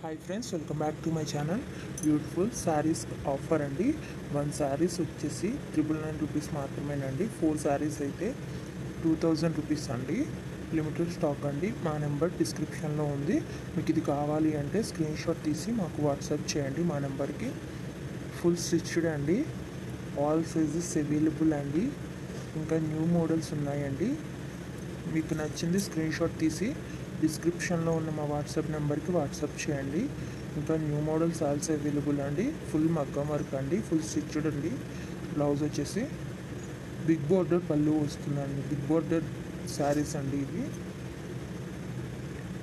Hi friends, welcome back to my channel. Beautiful saris offer అండి. 1 శారీస్ వచ్చేసి 999 rupees మాత్రమేనండి. 4 శారీస్ అయితే 2000 రూపీస్ అండి. లిమిటెడ్ స్టాక్ అండి. మా నెంబర్ డిస్క్రిప్షన్లో ఉంది. మీకు ఇది కావాలి అంటే స్క్రీన్ షాట్ తీసి మాకు వాట్సాప్ చేయండి మా నెంబర్కి. ఫుల్ స్టిచ్డ్ అండి. ఆల్ సైజెస్ అవైలబుల్ అండి. ఇంకా న్యూ మోడల్స్ ఉన్నాయండి. మీకు నచ్చింది స్క్రీన్ షాట్ తీసి డిస్క్రిప్షన్లో ఉన్న మా వాట్సాప్ నెంబర్కి వాట్సాప్ చేయండి. ఇంకా న్యూ మోడల్స్ ఆల్సో అవైలబుల్ అండి. ఫుల్ మగ్గం వర్క్ అండి, ఫుల్ స్టిచ్డ్ అండి. బ్లౌజ్ వచ్చేసి బిగ్ బోర్డర్ పళ్ళు వస్తుందండి. బిగ్ బోర్డర్ శారీస్ అండి ఇవి.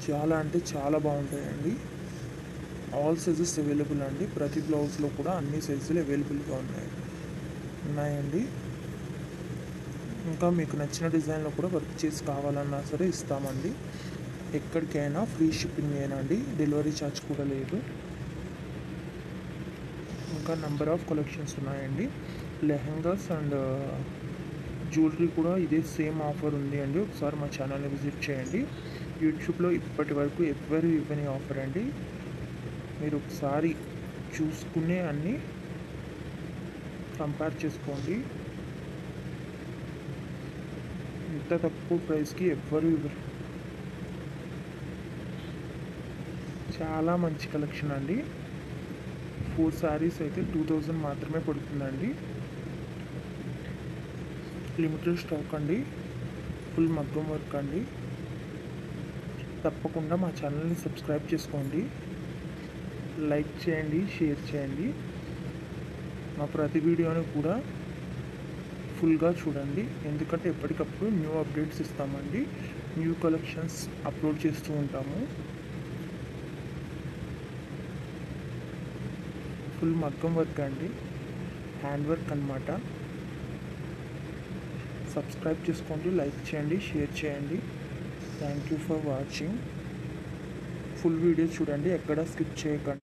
చాలా అంటే చాలా బాగుంటాయండి. ఆల్ సైజెస్ అవైలబుల్ అండి. ప్రతి బ్లౌజ్లో కూడా అన్ని సైజులు అవైలబుల్గా ఉన్నాయండి. ఇంకా మీకు నచ్చిన డిజైన్లో కూడా వర్క్ చేసి కావాలన్నా సరే ఇస్తామండి. ఎక్కడికైనా ఫ్రీ షిప్పింగ్ ఏనండి, డెలివరీ ఛార్జ్ కూడా లేదు. ఇంకా నెంబర్ ఆఫ్ కలెక్షన్స్ ఉన్నాయండి. లెహంగాస్ అండ్ జ్యువెలరీ కూడా ఇదే సేమ్ ఆఫర్ ఉంది అండి. ఒకసారి మా ఛానల్ని విజిట్ చేయండి. యూట్యూబ్లో ఇప్పటి వరకు ఎవ్వరు ఇవ్వని ఆఫర్ అండి. మీరు ఒకసారి చూసుకునే అన్నీ కంపేర్ చేసుకోండి. ఇంత తక్కువ ప్రైస్కి ఎవ్వరు ఇవ్వరు. చాలా మంచి కలెక్షన్ అండి. 4 శారీస్ అయితే 2000 మాత్రమే పడుతుందండి. లిమిటెడ్ స్టాక్ అండి. ఫుల్ మగ్గం వర్క్ అండి. తప్పకుండా మా ఛానల్ని సబ్స్క్రైబ్ చేసుకోండి, లైక్ చేయండి, షేర్ చేయండి. మా ప్రతి వీడియోని కూడా ఫుల్గా చూడండి, ఎందుకంటే ఎప్పటికప్పుడు న్యూ అప్డేట్స్ ఇస్తామండి. న్యూ కలెక్షన్స్ అప్లోడ్ చేస్తూ ఉంటాము. ఫుల్ మగ్గం వర్క్ అండి, హ్యాండ్ వర్క్ అన్నమాట. సబ్స్క్రైబ్ చేసుకోండి, లైక్ చేయండి, షేర్ చేయండి. Thank you for watching. Full video చూడండి, ఎక్కడ స్కిప్ చేయకండి.